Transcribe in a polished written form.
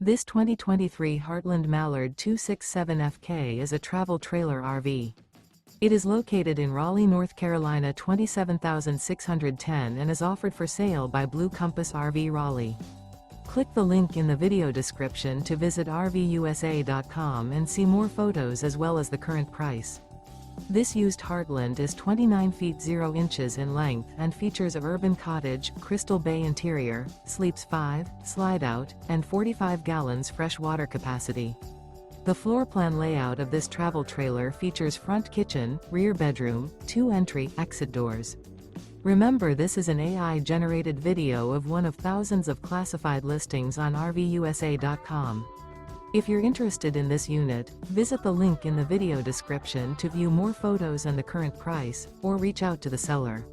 This 2023 Heartland Mallard 267FK is a travel trailer RV. It is located in Raleigh, North Carolina 27610 and is offered for sale by Blue Compass RV Raleigh. Click the link in the video description to visit RVUSA.com and see more photos as well as the current price. This used Heartland is 29 feet 0 inches in length and features a Urban Cottage, Crystal Bay interior, sleeps 5, slide-out, and 45 gallons fresh water capacity. The floor plan layout of this travel trailer features front kitchen, rear bedroom, 2 entry/exit doors. Remember, this is an AI-generated video of one of thousands of classified listings on RVUSA.com. If you're interested in this unit, visit the link in the video description to view more photos and the current price, or reach out to the seller.